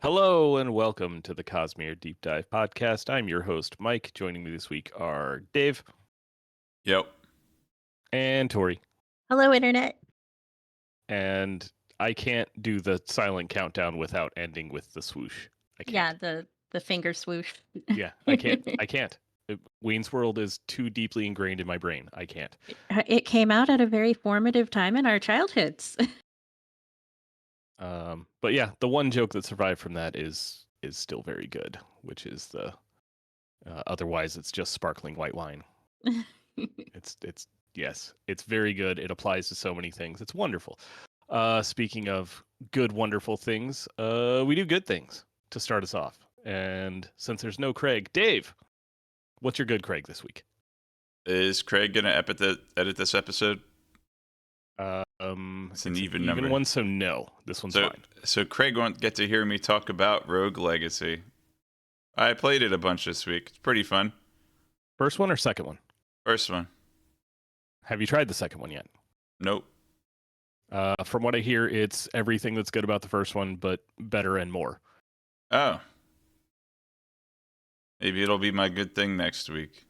Hello and welcome to the Cosmere Deep Dive Podcast. I'm your host, Mike. Joining me this week are Dave Yep. and Tori. Hello, Internet. And I can't do the silent countdown without ending with the swoosh. I Yeah, can't. the finger swoosh. Yeah, I can't. I can't. Wayne's World is too deeply ingrained in my brain. I can't. It came out at a very formative time in our childhoods. But yeah, the one joke that survived from that is still very good, which is the otherwise it's just sparkling white wine. It's yes, it's very good. It applies to so many things. It's wonderful. Speaking of good, wonderful things, we do good things to start us off. And since there's no Craig, Dave, what's your good Craig this week? Is Craig gonna edit this episode? It's an an even even number. one, so no, this one's fine. So Craig won't get to hear me talk about Rogue Legacy. I played it a bunch this week. It's pretty fun. First one or second one? First one. Have you tried the second one yet? Nope. From what I hear, it's everything that's good about the first one, but better and more. Oh. Maybe it'll be my good thing next week.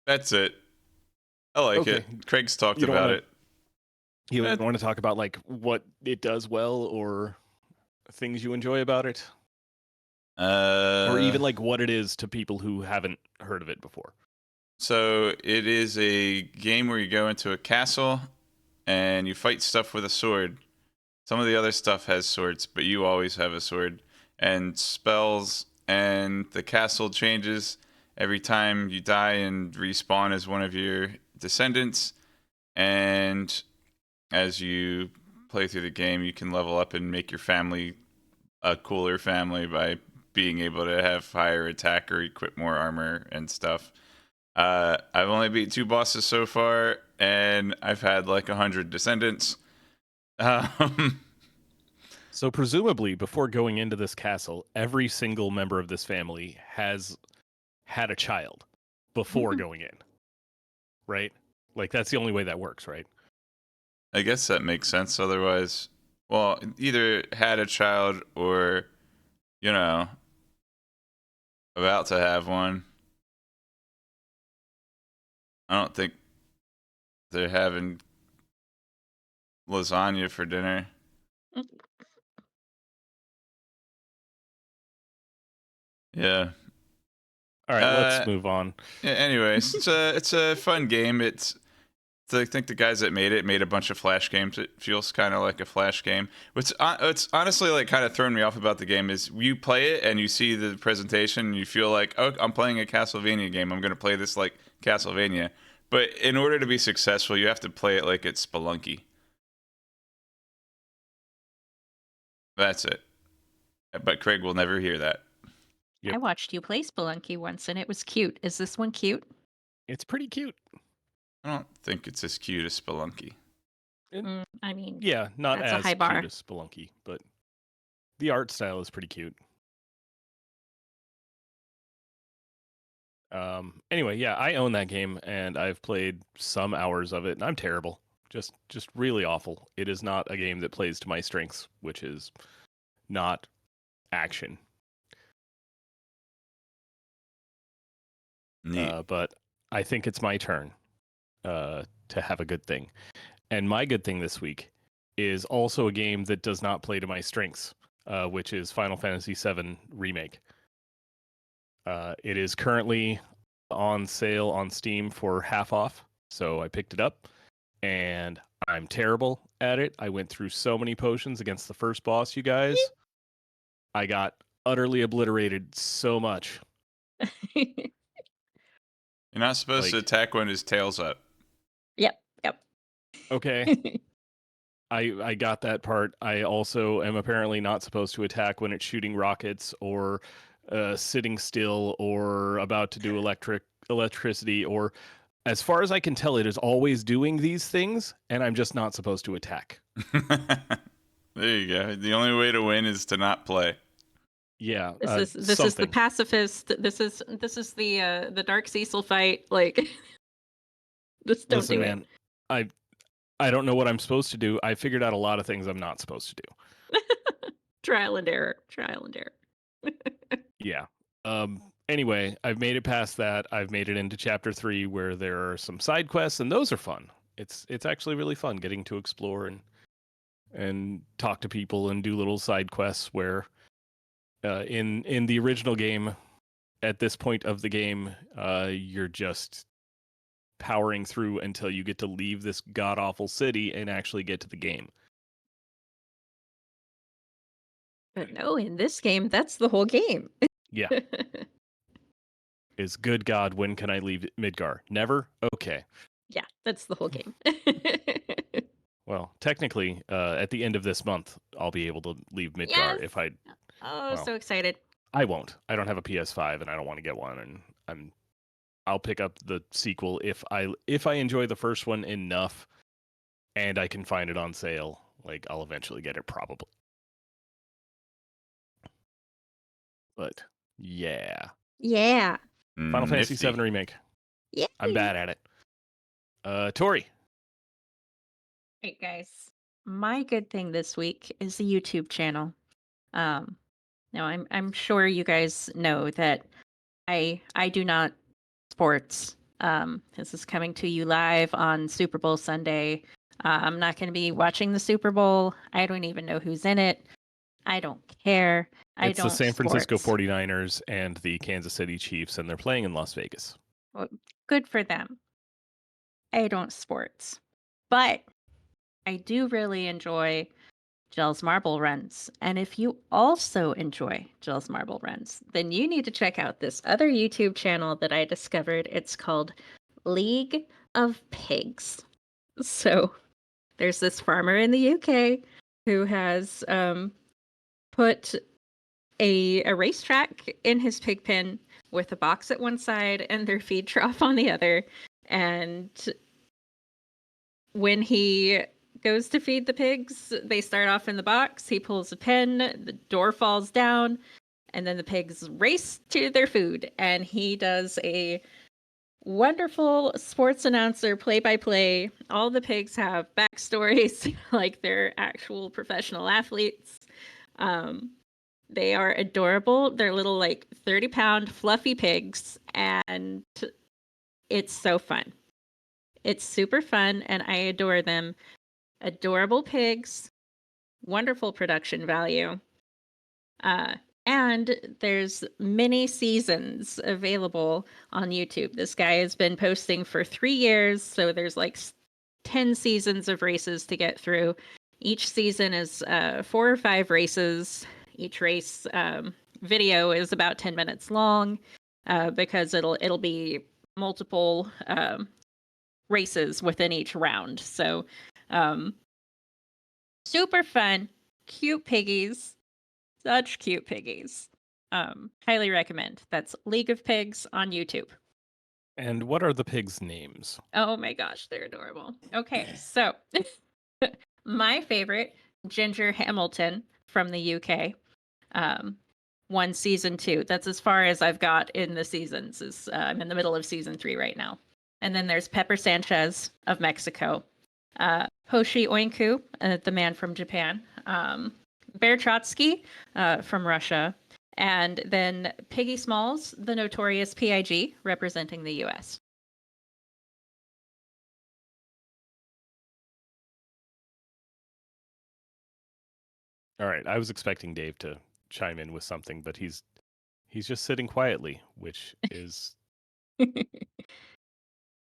That's it. I like Okay. it. Craig's talked You don't about wanna- it. You don't want to talk about like what it does well or things you enjoy about it? Or even like what it is to people who haven't heard of it before. So it is a game where you go into a castle and you fight stuff with a sword. Some of the other stuff has swords, but you always have a sword and spells, and the castle changes every time you die and respawn as one of your descendants. And as you play through the game, you can level up and make your family a cooler family by being able to have higher attack or equip more armor and stuff. I've only beat 2 bosses so far, and I've had like 100 descendants. So presumably, before going into this castle, every single member of this family has had a child before going in, right? Like that's the only way that works, right? I guess that makes sense. Otherwise, well, either had a child or, you know, about to have one. I don't think they're having lasagna for dinner. Yeah. All right, let's move on. Yeah, anyways, it's a fun game. I think the guys that made it made a bunch of Flash games. It feels kind of like a Flash game. It's honestly like kind of thrown me off about the game is you play it and you see the presentation and you feel like, oh, I'm playing a Castlevania game. I'm going to play this like Castlevania. But in order to be successful, you have to play it like it's Spelunky. That's it. But Craig will never hear that. Yep. I watched you play Spelunky once, and it was cute. Is this one cute? It's pretty cute. I don't think it's as cute as Spelunky. I mean, Yeah, not that's a as high bar. cute as Spelunky, but the art style is pretty cute. Anyway, yeah, I own that game and I've played some hours of it, and I'm terrible. Just really awful. It is not a game that plays to my strengths, which is not action. Neat. But I think it's my turn to have a good thing. And my good thing this week is also a game that does not play to my strengths, which is Final Fantasy VII Remake. It is currently on sale on Steam for half off, so I picked it up, and I'm terrible at it. I went through so many potions against the first boss, you guys. I got utterly obliterated so much. You're not supposed to attack when his tail's up. Yep. Okay. I got that part. I also am apparently not supposed to attack when it's shooting rockets or sitting still or about to do electricity, or as far as I can tell, it is always doing these things, and I'm just not supposed to attack. There you go. The only way to win is to not play. Yeah, This is the pacifist. This is the Dark Cecil fight. Like, just don't Listen, do man, I don't know what I'm supposed to do. I figured out a lot of things I'm not supposed to do. Trial and error. Trial and error. Yeah. Anyway, I've made it past that. I've made it into chapter 3 where there are some side quests, and those are fun. It's actually really fun getting to explore and talk to people and do little side quests where in the original game, at this point of the game, you're just powering through until you get to leave this god awful city and actually get to the game. But no, in this game, that's the whole game. Yeah. Is good God, when can I leave Midgar? Never? Okay. Yeah, that's the whole game. Well, technically, at the end of this month, I'll be able to leave Midgar Yes! if I. Oh, Well, so excited. I won't. I don't have a PS5, and I don't want to get one. And I'll pick up the sequel if I enjoy the first one enough, and I can find it on sale. Like, I'll eventually get it, probably. But yeah, Yeah. Final Fantasy Nifty. VII Remake. Yay. I'm bad at it. Tori. Hey guys, my good thing this week is the YouTube channel. Now I'm sure you guys know that I do not sports. This is coming to you live on Super Bowl Sunday. I'm not going to be watching the Super Bowl. I don't even know who's in it. I don't care. I It's don't the San Francisco sports. 49ers and the Kansas City Chiefs, and they're playing in Las Vegas. Well, good for them. I don't sports, but I do really enjoy Jell's Marble Runs. And if you also enjoy Jell's Marble Runs, then you need to check out this other YouTube channel that I discovered. It's called League of Pigs. So there's this farmer in the UK who has put a racetrack in his pig pen with a box at one side and their feed trough on the other. And when he goes to feed the pigs, they start off in the box. He pulls a pin, the door falls down, and then the pigs race to their food. And he does a wonderful sports announcer play by play. All the pigs have backstories, like they're actual professional athletes. They are adorable. They're little, like 30-pound fluffy pigs, and it's so fun. It's super fun, and I adore them. Adorable pigs, wonderful production value. And there's many seasons available on YouTube. This guy has been posting for 3 years, so there's like 10 seasons of races to get through. Each season is 4 or 5 races. Each race video is about 10 minutes long because it'll be multiple races within each round. So super fun, cute piggies. Such cute piggies. Highly recommend. That's League of Pigs on YouTube. And what are the pigs' names? Oh my gosh, they're adorable. Okay, so my favorite, Ginger Hamilton from the UK, won season 2. That's as far as I've got in the seasons. I'm in the middle of season 3 right now. And then there's Pepper Sanchez of Mexico, Hoshi Oinku, the man from Japan, Bear Trotsky from Russia, and then Piggy Smalls, the notorious PIG, representing the US. All right, I was expecting Dave to chime in with something, but he's just sitting quietly, which is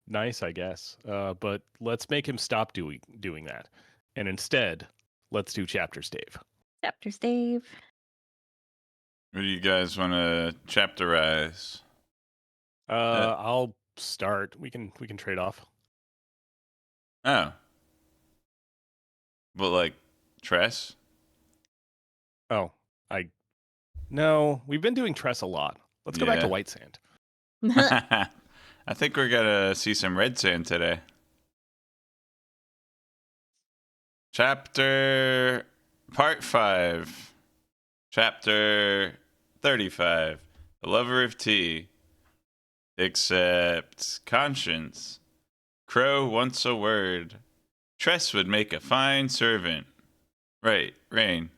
nice, I guess. But let's make him stop doing that, and instead, let's do chapters, Dave. Chapters, Dave. What do you guys want to chapterize? I'll start. We can trade off. Oh. But like Tress? Oh, no. We've been doing Tress a lot. Let's go back to Yeah. White Sand. I think we're gonna see some red sand today. Chapter Part 5. Chapter 35. The Lover of Tea. Except Conscience. Crow wants a word. Tress would make a fine servant. Right, Rain.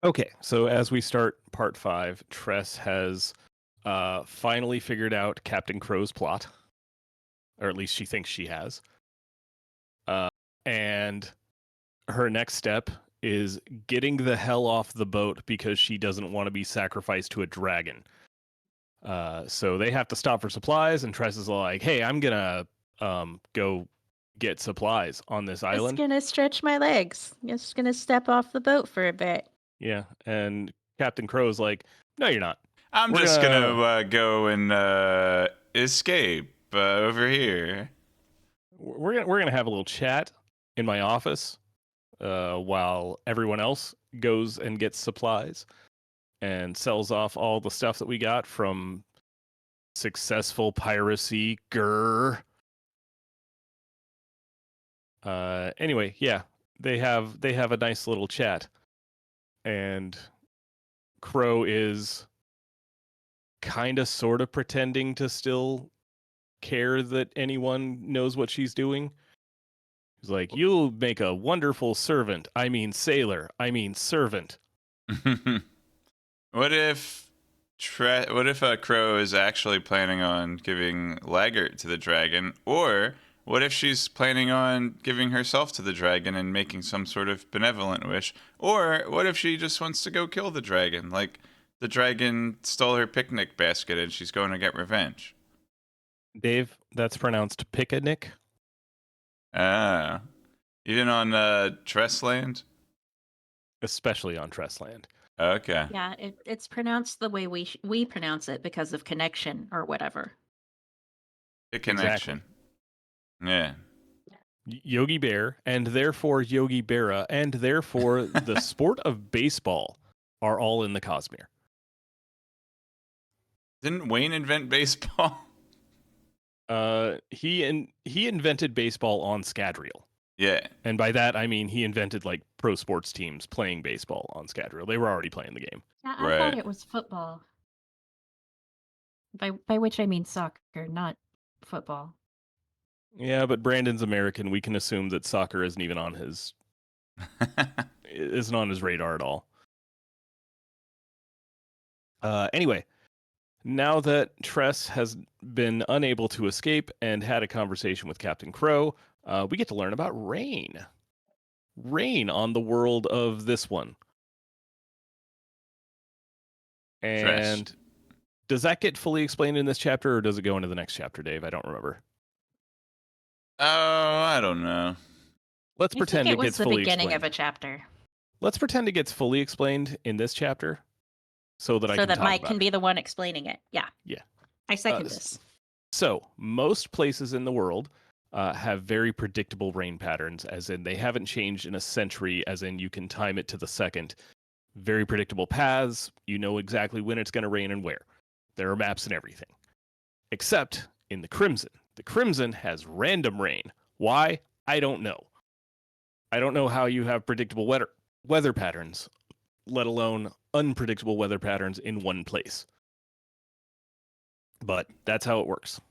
Okay, so as we start part 5, Tress has finally figured out Captain Crow's plot, or at least she thinks she has. And her next step is getting the hell off the boat because she doesn't want to be sacrificed to a dragon. So they have to stop for supplies, and Tress is like, "Hey, I'm gonna go get supplies on this Just island." gonna stretch my legs. Just gonna step off the boat for a bit. Yeah, and Captain Crow's like, "No, you're not. I'm We're just gonna gonna go and escape over here. we're gonna have a little chat in my office while everyone else goes and gets supplies and sells off all the stuff that we got from successful piracy. Grr. Anyway, yeah, they have a nice little chat, and Crow is kind of sort of pretending to still care that anyone knows what she's doing. He's like, "You'll make a wonderful servant. I mean sailor. I mean servant." What if Crow is actually planning on giving Laggert to the dragon, or what if she's planning on giving herself to the dragon and making some sort of benevolent wish, or what if she just wants to go kill the dragon, like the dragon stole her picnic basket and she's going to get revenge? Dave, that's pronounced picnic. Ah, even on Tressland. Especially on Tressland. Okay. Yeah, it's pronounced the way we pronounce it because of connection or whatever. The connection. Yeah. Yogi Bear, and therefore Yogi Berra, and therefore the sport of baseball are all in the Cosmere. Didn't Wayne invent baseball? He invented baseball on Scadrial. Yeah. And by that, I mean he invented like pro sports teams playing baseball on Scadrial. They were already playing the game. Yeah, I Right. thought it was football. By which I mean soccer, not football. Yeah, but Brandon's American. We can assume that soccer isn't even on his radar at all. Anyway, now that Tress has been unable to escape and had a conversation with Captain Crow, we get to learn about rain. Rain on the world of this one. And Tress. does that get fully explained in this chapter, or does it go into the next chapter, Dave? I don't remember. Oh, I don't know. Let's I pretend think it it was gets the fully beginning explained. of a chapter. Let's pretend it gets fully explained in this chapter so that I So can that talk Mike about can it. be the one explaining it. Yeah. Yeah. I second this. So, most places in the world have very predictable rain patterns, as in they haven't changed in a century, as in you can time it to the second. Very predictable paths. You know exactly when it's going to rain and where. There are maps and everything. Except in the Crimson. The Crimson has random rain. Why? I don't know. I don't know how you have predictable weather patterns, let alone unpredictable weather patterns in one place. But that's how it works.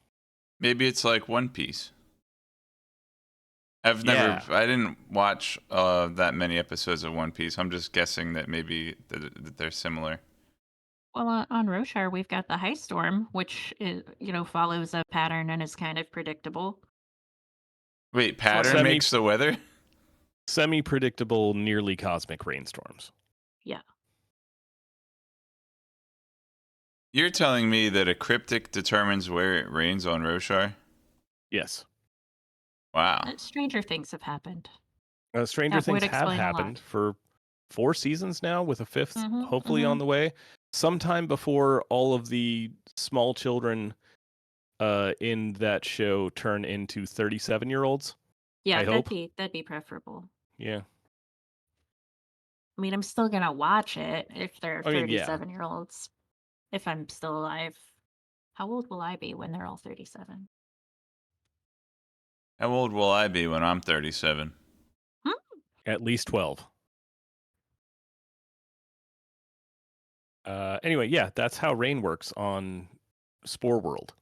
Maybe it's like One Piece. I didn't watch that many episodes of One Piece. I'm just guessing that maybe that they're similar. Well, on Roshar, we've got the high storm, which follows a pattern and is kind of predictable. Wait, pattern makes the weather? Semi-predictable, nearly cosmic rainstorms. Yeah. You're telling me that a cryptic determines where it rains on Roshar? Yes. Wow. Stranger things have happened. Stranger That would things have explain a lot. happened for 4 seasons now, with a 5th hopefully mhm. on the way. Sometime before all of the small children in that show turn into 37-year-olds. Yeah, I hope. that'd be preferable. Yeah. I mean, I'm still gonna watch it if they're I mean, yeah. 37-year-olds. If I'm still alive. How old will I be when they're all 37? How old will I be when I'm 37? At least 12. Anyway, yeah, that's how rain works on Spore World.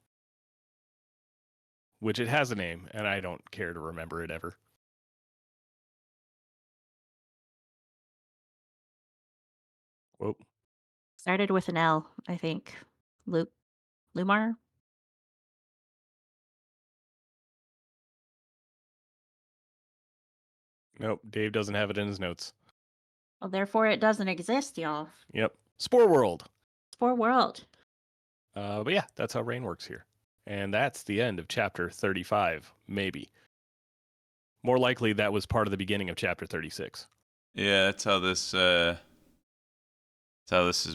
Which it has a name, and I don't care to remember it ever. Whoa. Started with an L, I think. Lumar? Nope. Dave doesn't have it in his notes. Well, therefore it doesn't exist, y'all. Yep. Spore World. Spore World. But yeah, that's how rain works here. And that's the end of chapter 35, maybe. More likely, that was part of the beginning of chapter 36. Yeah, that's how this has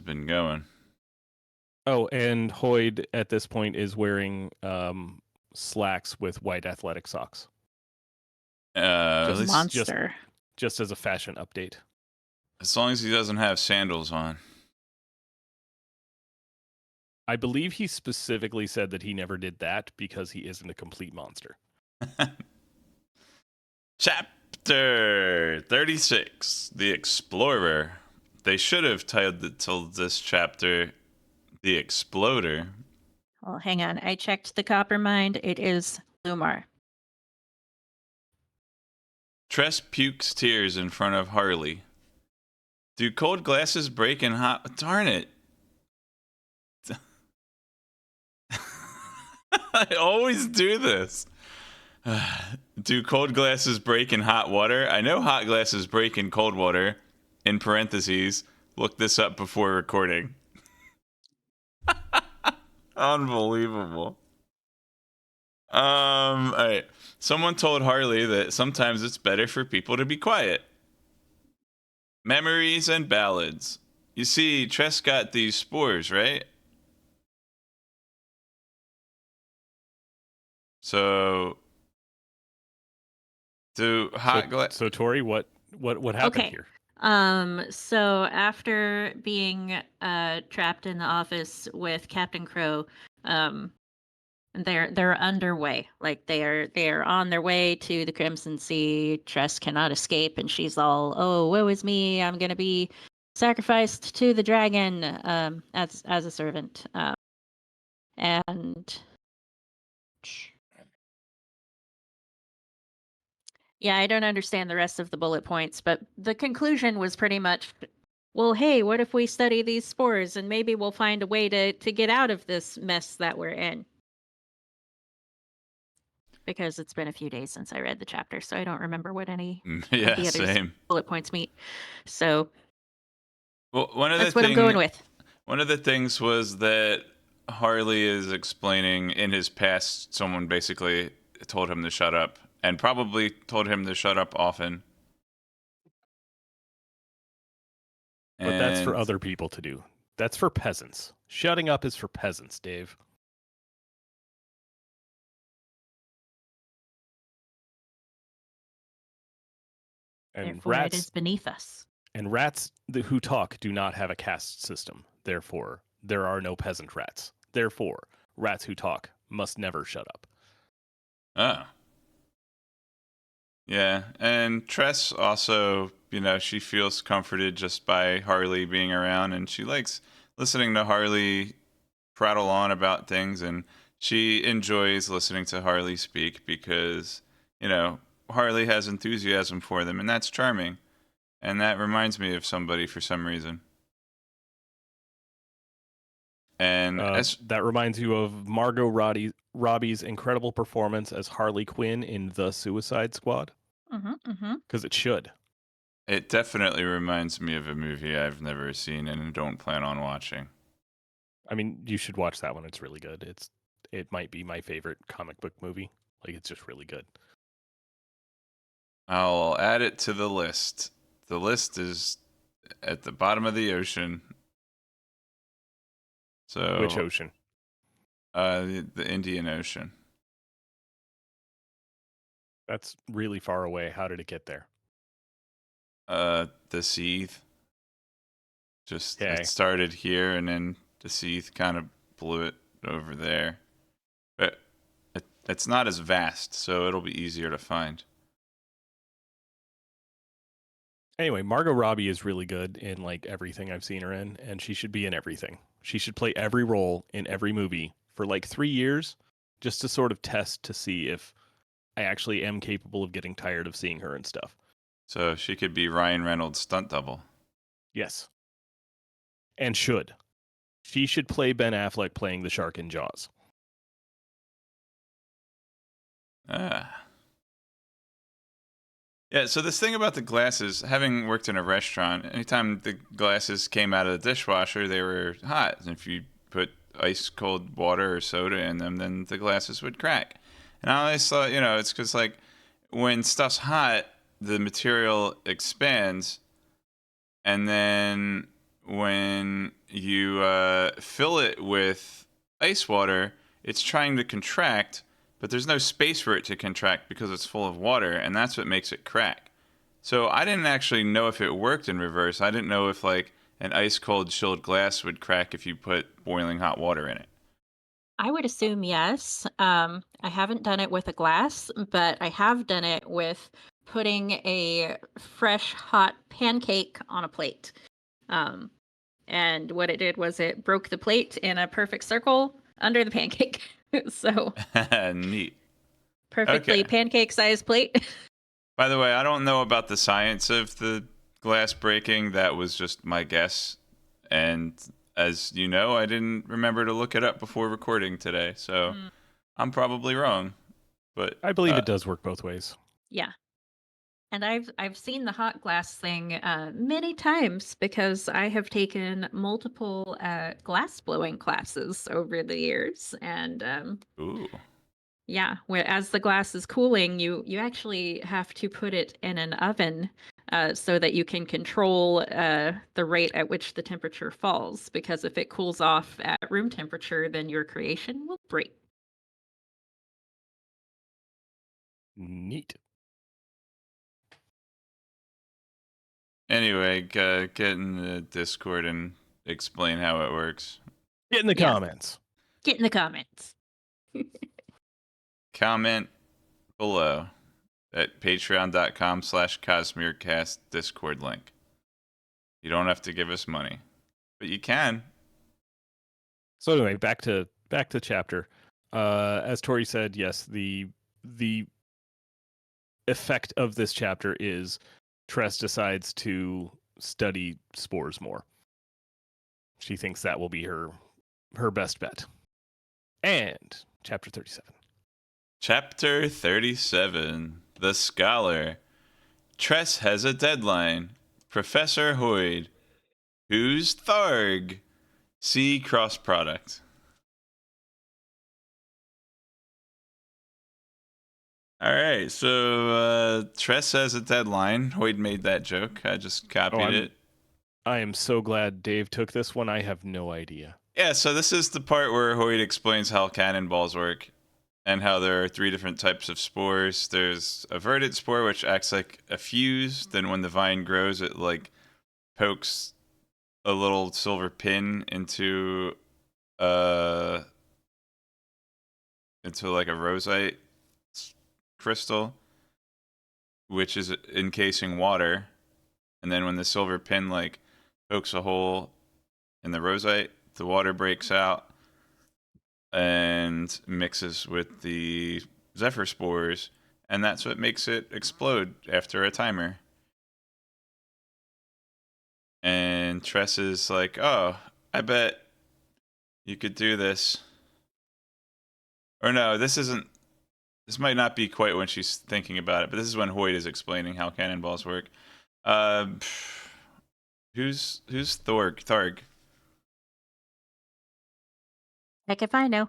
been going. Oh, and Hoyd at this point is wearing slacks with white athletic socks. At least Monster. Just as a fashion update. as long as he doesn't have sandals on. I believe he specifically said that he never did that because he isn't a complete monster. Chapter 36, The Explorer. They should have titled this chapter The Exploder. Well, hang on. I checked the Coppermind. It is Lumar. Tress pukes tears in front of Harley. Do cold glasses break in hot... Darn it. I always do this. Do cold glasses break in hot water? I know hot glasses break in cold water. In parentheses, look this up before recording. Unbelievable. All right. Someone told Harley that sometimes it's better for people to be quiet. Memories and ballads. You see, Tress got these spores, right? So, do hot glass? So Tori, what happened Okay. here? So after being trapped in the office with Captain Crow, they're underway. Like they are on their way to the Crimson Sea. Tress cannot escape, and she's all, "Oh, woe is me! I'm gonna be sacrificed to the dragon as a servant." And yeah, I don't understand the rest of the bullet points, but the conclusion was pretty much, well, hey, what if we study these spores and maybe we'll find a way to get out of this mess that we're in? Because it's been a few days since I read the chapter, so I don't remember what any of Yeah, the other same. bullet points mean. So Well, that's what I'm going with. One of the things was that Harley is explaining in his past, someone basically told him to shut up, and probably told him to shut up often. But that's for And other people to do. That's for peasants. Shutting up is for peasants, Dave. And Therefore, it is beneath us. And rats who talk do not have a caste system. Therefore, there are no peasant rats. Therefore, rats who talk must never shut up. oh, yeah, and Tress also, she feels comforted just by Harley being around, and she likes listening to Harley prattle on about things, and she enjoys listening to Harley speak because, Harley has enthusiasm for them, and that's charming. And that reminds me of somebody for some reason. And that reminds you of Margot Robbie's incredible performance as Harley Quinn in The Suicide Squad? Because it should. It definitely reminds me of a movie I've never seen and don't plan on watching. I mean, you should watch that one. It's really good. It might be my favorite comic book movie. Like, it's just really good. I'll add it to the list. The list is at the bottom of the ocean. So Which ocean? The Indian Ocean. That's really far away. How did it get there? The Seethe. Just Okay. It started here, and then the Seethe kind of blew it over there. But it's not as vast, so it'll be easier to find. Anyway, Margot Robbie is really good in like everything I've seen her in, and she should be in everything. She should play every role in every movie for like 3 years, just to sort of test to see if I actually am capable of getting tired of seeing her and stuff. So she could be Ryan Reynolds' stunt double. Yes. and should. She should play Ben Affleck playing the shark in Jaws. Yeah, so this thing about the glasses, having worked in a restaurant, anytime the glasses came out of the dishwasher, they were hot. And if you put ice cold water or soda in them, then the glasses would crack. And I always thought, it's because, like, when stuff's hot, the material expands. And then when you fill it with ice water, it's trying to contract, but there's no space for it to contract because it's full of water, and that's what makes it crack. So I didn't actually know if it worked in reverse. I didn't know if, like, an ice cold chilled glass would crack if you put boiling hot water in it. I would assume yes. I haven't done it with a glass, but I have done it with putting a fresh hot pancake on a plate. And what it did was it broke the plate in a perfect circle under the pancake. So Neat. perfectly Okay. pancake-sized plate. By the way, I don't know about the science of the glass breaking. That was just my guess. And as you know, I didn't remember to look it up before recording today. So I'm probably wrong. But I believe it does work both ways. Yeah. And I've seen the hot glass thing many times because I have taken multiple glass blowing classes over the years, and ooh. yeah, as the glass is cooling, you actually have to put it in an oven so that you can control the rate at which the temperature falls. Because if it cools off at room temperature, then your creation will break. Neat. Anyway, get in the Discord and explain how it works. Get in the Yes. comments. Get in the comments. Comment below at patreon.com/CosmereCast Discord link. You don't have to give us money, but you can. So anyway, back to chapter. As Tori said, yes, the effect of this chapter is Tress decides to study spores more. She thinks that will be her best bet. And chapter 37. Chapter 37. The Scholar. Tress has a deadline. Professor Hoyd. Who's Tharg? See cross product. All right, so Tress has a deadline. Hoyd made that joke. I just copied it. I am so glad Dave took this one. I have no idea. Yeah, so this is the part where Hoyd explains how cannonballs work and how there are 3 different types of spores. There's a verted spore, which acts like a fuse. Then when the vine grows, it like pokes a little silver pin into like a rosite crystal, which is encasing water. And then when the silver pin like pokes a hole in the rosite, the water breaks out and mixes with the zephyr spores, and that's what makes it explode after a timer. And Tress is like, oh, I bet you could do this. Or no, this might not be quite when she's thinking about it, but this is when Hoyd is explaining how cannonballs work. Who's Tharg? Heck if I know.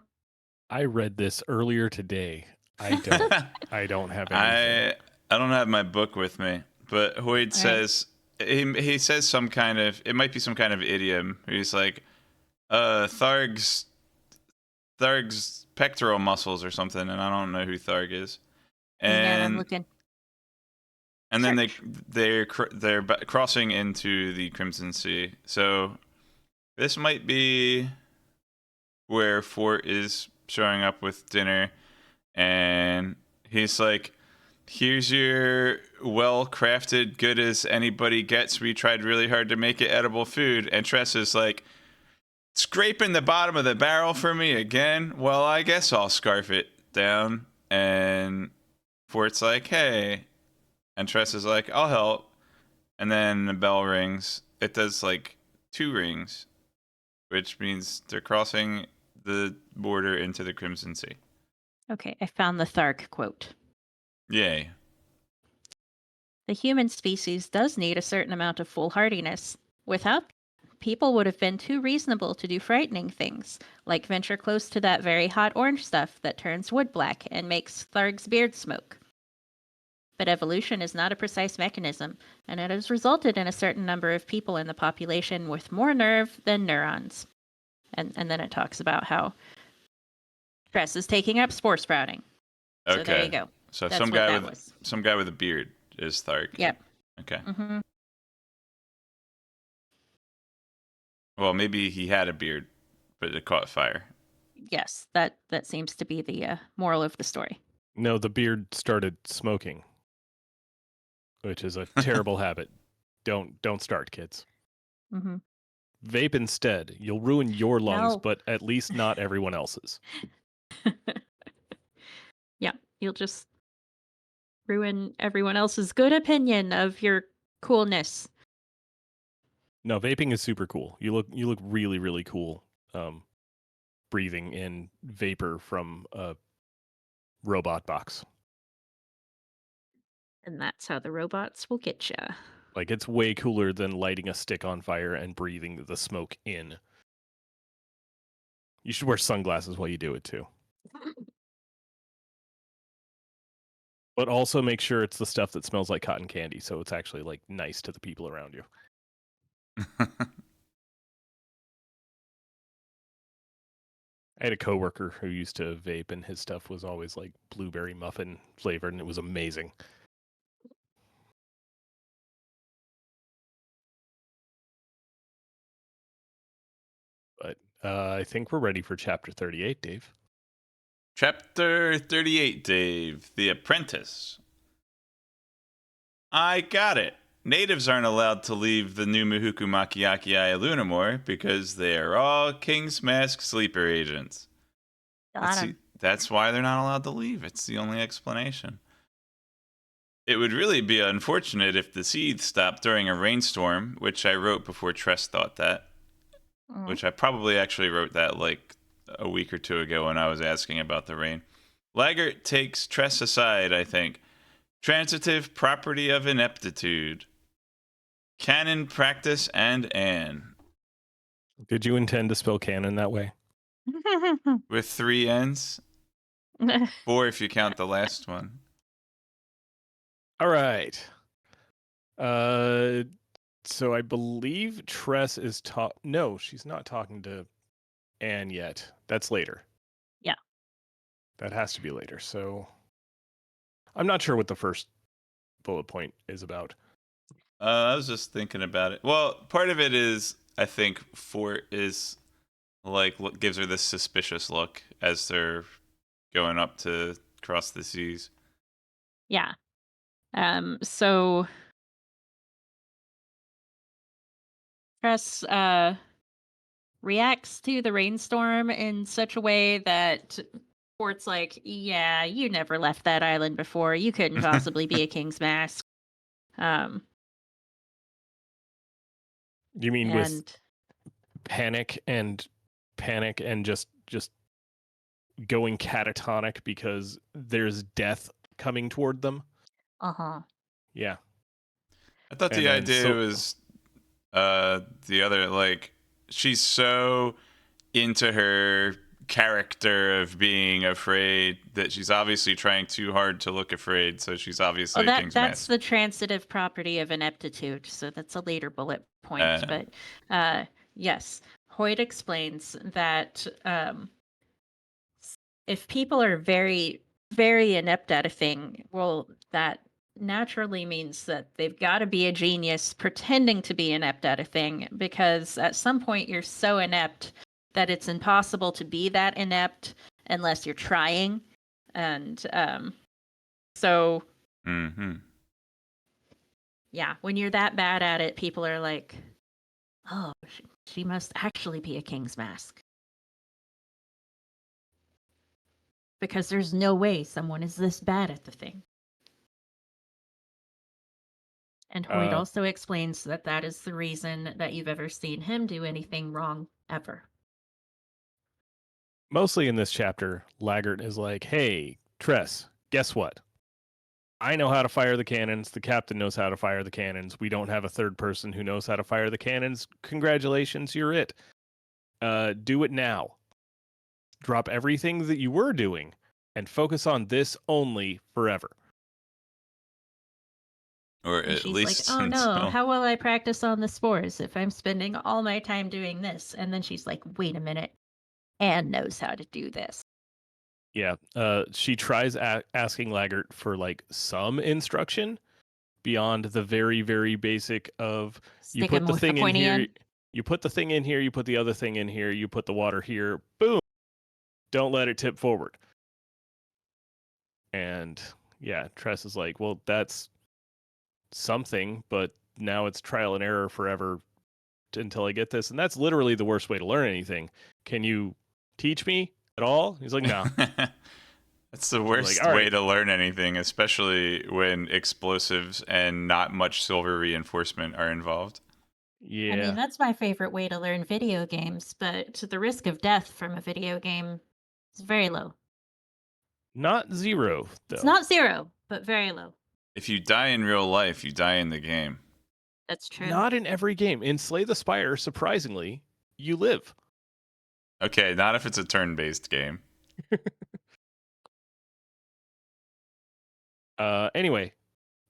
I read this earlier today. I don't have anything. I don't have my book with me, but Hoyd says he says some kind of, it might be some kind of idiom. He's like, Tharg's pectoral muscles or something, and I don't know who Tharg is. Hang on, I'm looking. And then they're crossing into the Crimson Sea. So this might be where Fort is showing up with dinner, and he's like, here's your well-crafted, good as anybody gets. We tried really hard to make it edible food. And Tress is like, scraping the bottom of the barrel for me again? Well, I guess I'll scarf it down. And Fort's like, hey. And Tress is like, I'll help. And then the bell rings. It does like 2 rings. which means they're crossing the border into the Crimson Sea. Okay, I found the Thark quote. Yay. The human species does need a certain amount of foolhardiness. Without, people would have been too reasonable to do frightening things, like venture close to that very hot orange stuff that turns wood black and makes Tharg's beard smoke. But evolution is not a precise mechanism, and it has resulted in a certain number of people in the population with more nerve than neurons. And then it talks about how Tress is taking up spore sprouting. So there you Okay. go. So That's what that was. some guy with a beard is Thark. Yep. Okay. Mm-hmm. Well, maybe he had a beard, but it caught fire. Yes, that seems to be the moral of the story. No, the beard started smoking, which is a terrible habit. Don't start, kids. Mm-hmm. Vape instead. You'll ruin your lungs, No. but at least not everyone else's. Yeah, you'll just ruin everyone else's good opinion of your coolness. No, vaping is super cool. You look really, really cool. Breathing in vapor from a robot box. And that's how the robots will get you. Like, it's way cooler than lighting a stick on fire and breathing the smoke in. You should wear sunglasses while you do it too. But also make sure it's the stuff that smells like cotton candy, so it's actually like nice to the people around you. I had a coworker who used to vape, and his stuff was always like blueberry muffin flavored, and it was amazing. But I think we're ready for chapter 38, Dave. Chapter 38, Dave. The Apprentice. I got it. Natives aren't allowed to leave the new Muhuku Makiaki Lunamore because they are all King's Mask sleeper agents. That's why they're not allowed to leave. It's the only explanation. It would really be unfortunate if the seeds stopped during a rainstorm, which I wrote before Tress thought that. Mm. Which I probably actually wrote that like a week or two ago when I was asking about the rain. Laggert takes Tress aside, I think. Transitive property of ineptitude. Canon practice and Anne. Did you intend to spell canon that way? With 3 N's? 4 if you count the last one. All right. So I believe Tress is No, she's not talking to Anne yet. That's later. Yeah. That has to be later. So I'm not sure what the first bullet point is about. I was just thinking about it. Well, part of it is, I think, Fort is like gives her this suspicious look as they're going up to cross the seas. Yeah. So Tress reacts to the rainstorm in such a way that Fort's like, yeah, you never left that island before. You couldn't possibly be a King's Mask. You mean with And panic and just going catatonic because there's death coming toward them? uh-huh. Yeah. I thought And the then idea was the other, like, she's so into her character of being afraid that she's obviously trying too hard to look afraid, so she's obviously a King's That's Mask. the transitive property of ineptitude, so that's a later bullet point. But yes, Hoyt explains that if people are very, very inept at a thing, well, that naturally means that they've got to be a genius pretending to be inept at a thing, because at some point you're so inept that it's impossible to be that inept unless you're trying. And so yeah, when you're that bad at it, people are like, oh, she must actually be a King's Mask. Because there's no way someone is this bad at the thing. And Hoyt Uh, also explains that that is the reason that you've ever seen him do anything wrong, ever. Mostly in this chapter, Laggert is like, hey, Tress, guess what? I know how to fire the cannons. The captain knows how to fire the cannons. We don't have a third person who knows how to fire the cannons. Congratulations, you're it. Do it now. Drop everything that you were doing and focus on this only forever. Or And at she's like, least oh no, until. how will I practice on the spores if I'm spending all my time doing this? And then she's like, wait a minute. Anne knows how to do this. Yeah. She tries asking Laggert for like some instruction beyond the very, very basic of you Stick put him the with the thing in pointy here, end. you put the thing in here, you put the other thing in here, you put the water here, boom. Don't let it tip forward. And yeah, Tress is like, well, that's something, but now it's trial and error forever until I get this. And that's literally the worst way to learn anything. Can you teach me at all? He's like, no. That's the She's like, worst all way right. to learn anything, especially when explosives and not much silver reinforcement are involved. I mean, Yeah. that's my favorite way to learn video games, but the risk of death from a video game is very low. Not zero, though. It's not zero, but very low. If you die in real life, you die in the game. That's true. Not in every game. In Slay the Spire, surprisingly, you live. Okay, not if it's a turn-based game. Anyway,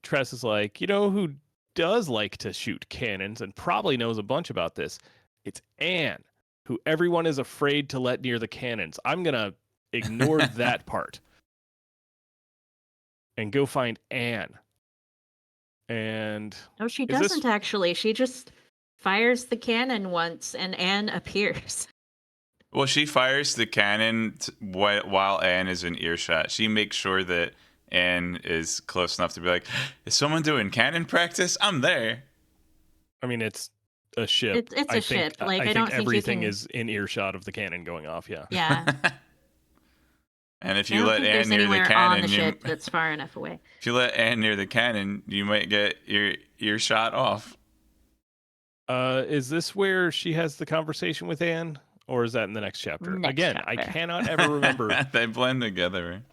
Tress is like, you know who does like to shoot cannons and probably knows a bunch about this? It's Anne, who everyone is afraid to let near the cannons. I'm going to ignore that part and go find Anne. And No, she is this doesn't actually. She just fires the cannon once and Anne appears. Well, she fires the cannon while Anne is in earshot. She makes sure that Anne is close enough to be like, is someone doing cannon practice? I'm there. I mean, it's a ship. It's a ship. Like, I I think don't think you everything can. is in earshot of the cannon going off. Yeah. Yeah. And if I you don't let think Anne there's near the anywhere on the cannon, ship that's far enough away. if you let Anne near the cannon, you might get your earshot off. Is this where she has the conversation with Anne, or is that in the next chapter? Next Again, I chapter. cannot ever remember. They blend together, right?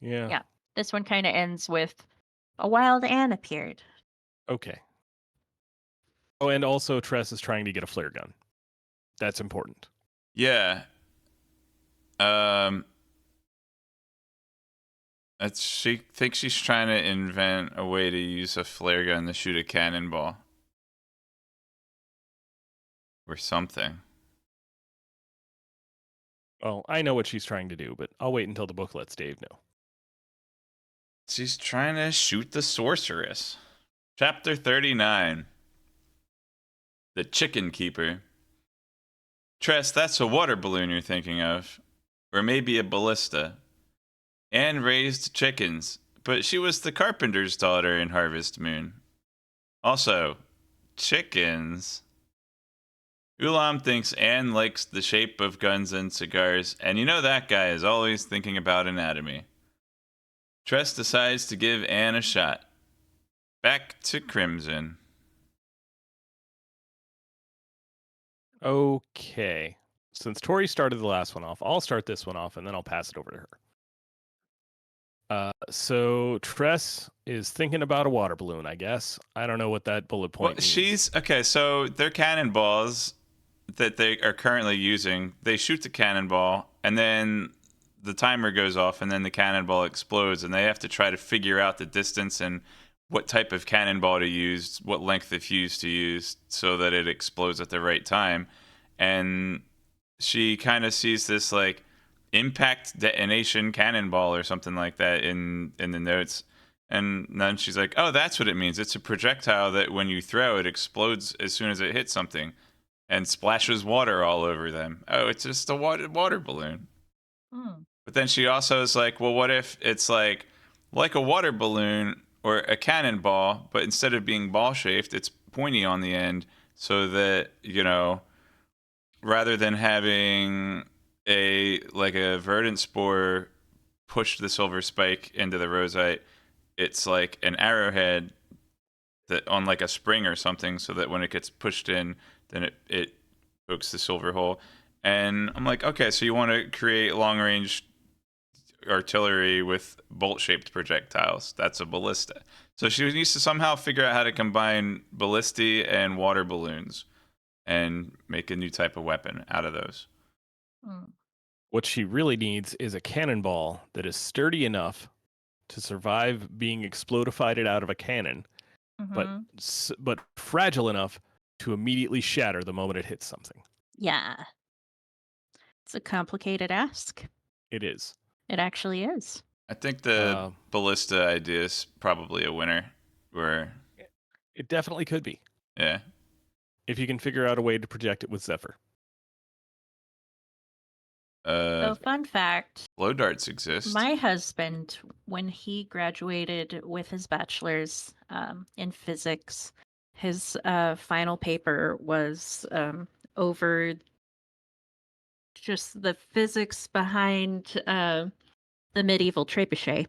Yeah. Yeah. This one kind of ends with a wild Anne appeared. Okay. Oh, and also Tress is trying to get a flare gun. That's important. Yeah. She thinks she's trying to invent a way to use a flare gun to shoot a cannonball. Or something. Well, I know what she's trying to do, but I'll wait until the book lets Dave know. She's trying to shoot the sorceress. Chapter 39. The Chicken Keeper. Tress, that's a water balloon you're thinking of. Or maybe a ballista. Anne raised chickens, but she was the carpenter's daughter in Harvest Moon. Also, chickens. Ulam thinks Anne likes the shape of guns and cigars, and you know that guy is always thinking about anatomy. Tress decides to give Anne a shot. Back to Crimson. Okay. Since Tori started the last one off, I'll start this one off and then I'll pass it over to her. So Tress is thinking about a water balloon, I guess. I don't know what that bullet point means. She's okay. So their cannonballs that they are currently using, they shoot the cannonball, and then the timer goes off, and then the cannonball explodes, and they have to try to figure out the distance and what type of cannonball to use, what length of fuse to use, so that it explodes at the right time. And she kind of sees this like impact detonation cannonball or something like that in the notes. And then she's like, oh, that's what it means. It's a projectile that when you throw, it explodes as soon as it hits something and splashes water all over them. Oh, it's just a water balloon. Hmm. But then she also is like, well, what if it's like a water balloon or a cannonball, but instead of being ball-shaped, it's pointy on the end so that, you know, rather than having a verdant spore push the silver spike into the rosite, it's like an arrowhead that on like a spring or something, so that when it gets pushed in, then it pokes the silver hole. And I'm like, okay, so you want to create long range artillery with bolt shaped projectiles? That's a ballista. So she needs to somehow figure out how to combine ballistae and water balloons and make a new type of weapon out of those. What she really needs is a cannonball that is sturdy enough to survive being explodified out of a cannon, but fragile enough to immediately shatter the moment it hits something. Yeah. It's a complicated ask. It is. It actually is. I think the ballista idea is probably a winner. Where it definitely could be. Yeah. If you can figure out a way to project it with Zephyr. So fun fact. Blow darts exist. My husband, when he graduated with his bachelor's in physics, his final paper was over just the physics behind the medieval trebuchet,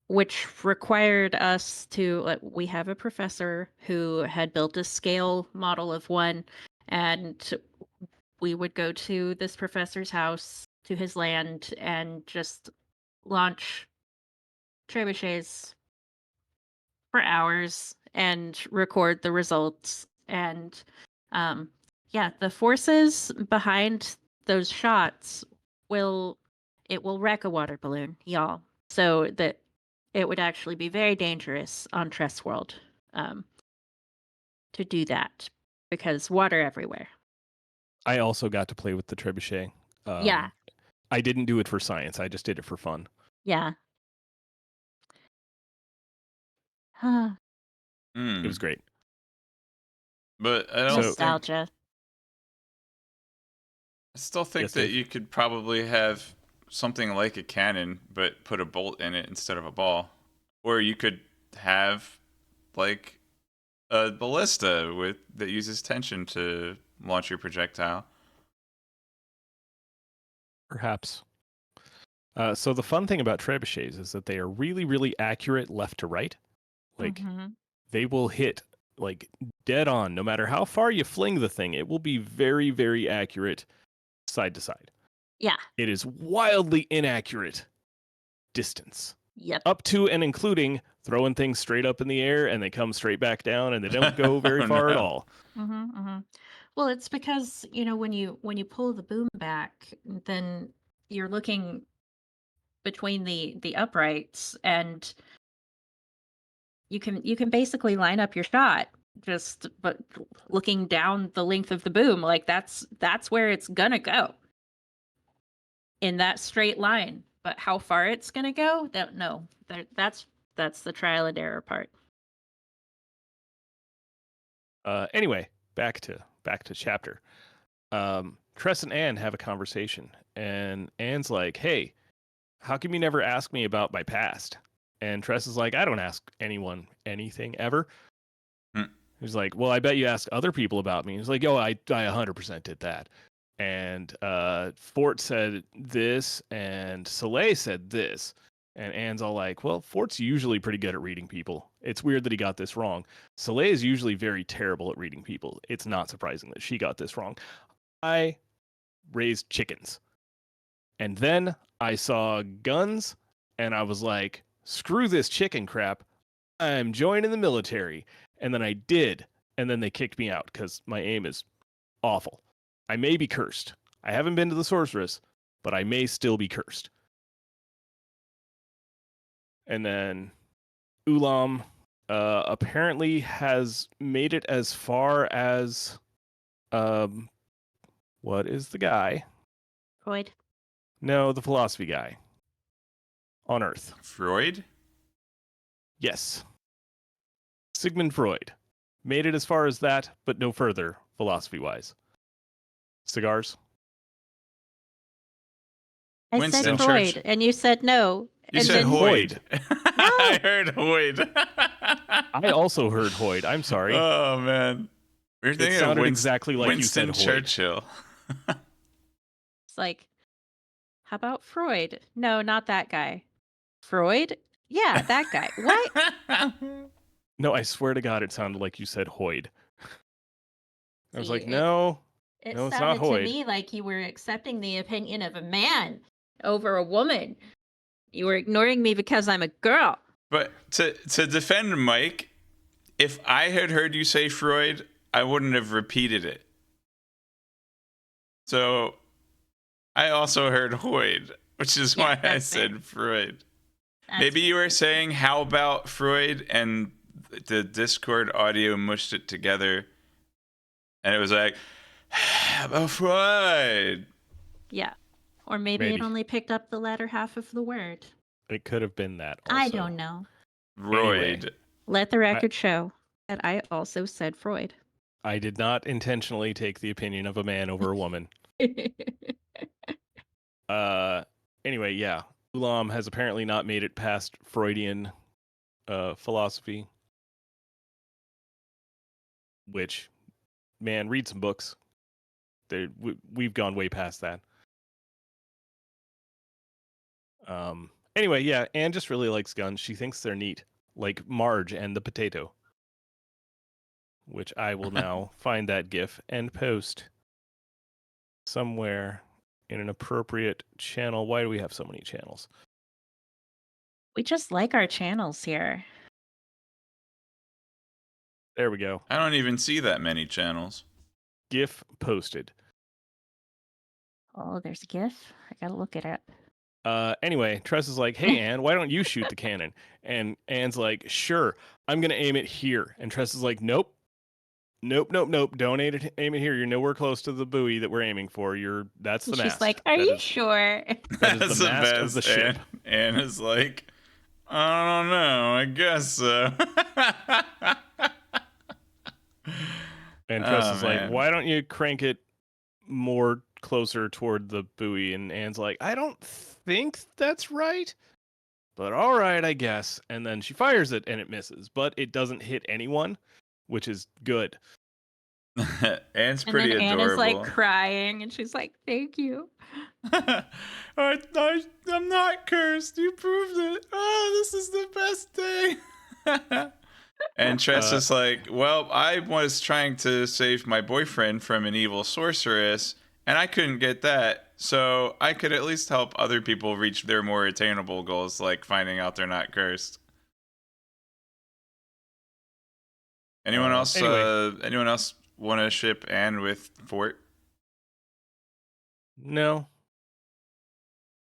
which required us to, we have a professor who had built a scale model of one, and we would go to this professor's house, to his land, and just launch trebuchets for hours and record the results. And yeah, the forces behind those shots will wreck a water balloon, y'all. So that it would actually be very dangerous on Tress World to do that, because water everywhere. I also got to play with the trebuchet. Yeah. I didn't do it for science. I just did it for fun. Yeah. It was great. But I don't nostalgia. I still think Yes, that Dave? you could probably have something like a cannon, but put a bolt in it instead of a ball. Or you could have like a ballista that uses tension to launch your projectile. Perhaps. So the fun thing about trebuchets is that they are really, really accurate left to right. Like they will hit like dead on, no matter how far you fling the thing. It will be very, very accurate side to side. Yeah. It is wildly inaccurate distance. Yep. Up to and including throwing things straight up in the air and they come straight back down and they don't go very far at all. Well, it's because, when you pull the boom back, then you're looking between the uprights, and you can basically line up your shot but looking down the length of the boom. Like that's where it's gonna go, in that straight line. But how far it's gonna go, that's the trial and error part. Anyway, back to chapter. Tress and Anne have a conversation, and Anne's like, "Hey, how come you never ask me about my past?" And Tress is like, "I don't ask anyone anything ever." He's like, "Well, I bet you ask other people about me." He's like, "Yo, I 100% did that." And Fort said this, and Soleil said this. And Anne's all like, "Well, Fort's usually pretty good at reading people. It's weird that he got this wrong. Soleil is usually very terrible at reading people. It's not surprising that she got this wrong. I raised chickens. And then I saw guns, and I was like, screw this chicken crap. I'm joining the military." And then I did. And then they kicked me out because my aim is awful. I may be cursed. I haven't been to the sorceress, but I may still be cursed. And then Ulam apparently has made it as far as what is the guy? Freud? No, the philosophy guy on Earth. Freud? Yes. Sigmund Freud. Made it as far as that, but no further, philosophy-wise. Cigars? I Winston said Freud, Churchill. and you said no. You and said then Hoyd. No. I heard Hoyd. I also heard Hoyd. I'm sorry. Oh, man. We're It thinking sounded of exactly like you said Winston Hoyd. Churchill. It's like, how about Freud? No, not that guy. Freud? Yeah, that guy. What? No, I swear to God, it sounded like you said Hoyd. I was See, like, no, It no, it's not sounded to Hoyd. me like you were accepting the opinion of a man over a woman. You were ignoring me because I'm a girl. But to defend Mike, if I had heard you say Freud, I wouldn't have repeated it. So I also heard Hoyd, which is Yeah, why I that's fair. said Freud. That's Maybe fair. you were saying, how about Freud? And the Discord audio mushed it together. And it was like, how about Freud? Yeah. Or maybe it Maybe. only picked up the latter half of the word. It could have been that also. I don't know. Anyway. Royd. Let the record show that I also said Freud. I did not intentionally take the opinion of a man over a woman. Anyway, yeah. Ulam has apparently not made it past Freudian philosophy. Which, man, read some books. We've gone way past that. Anyway, yeah, Anne just really likes guns. She thinks they're neat, like Marge and the potato. Which I will now find that GIF and post somewhere in an appropriate channel. Why do we have so many channels? We just like our channels here. There we go. I don't even see that many channels. GIF posted. Oh, there's a GIF. I gotta look it up. Anyway, Tress is like, hey, Anne, why don't you shoot the cannon? And Anne's like, sure, I'm going to aim it here. And Tress is like, nope. Don't aim it here. You're nowhere close to the buoy that we're aiming for. That's the She's mast. like, are you sure? That is That's the mast of the ship. Anne is like, I don't know. I guess so. And Tress Oh, is like, man. why don't you crank it more closer toward the buoy? And Anne's like, I don't think that's right. But all right, I guess. And then she fires it and it misses, but it doesn't hit anyone, which is good. Anne's And pretty then Anne adorable. is like crying and she's like, thank you. I'm not cursed. You proved it. Oh, this is the best day. And Tress is like, well, I was trying to save my boyfriend from an evil sorceress, and I couldn't get that. So I could at least help other people reach their more attainable goals, like finding out they're not cursed. Anyone else? Anyway. Anyone else want to ship Anne with Fort? No.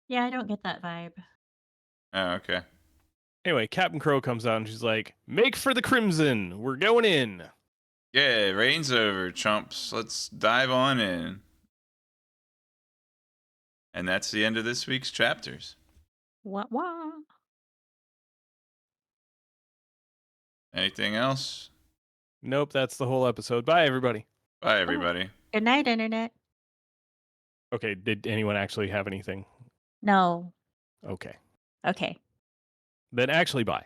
Yeah, I don't get that vibe. Oh, okay. Anyway, Captain Crow comes out and she's like, make for the Crimson. We're going in. Yeah, rain's over, chumps. Let's dive on in. And that's the end of this week's chapters. Wah wah. Anything else? Nope, that's the whole episode. Bye, everybody. Bye, everybody. Good night, Internet. Okay, did anyone actually have anything? No. Okay. Okay. Then actually, bye.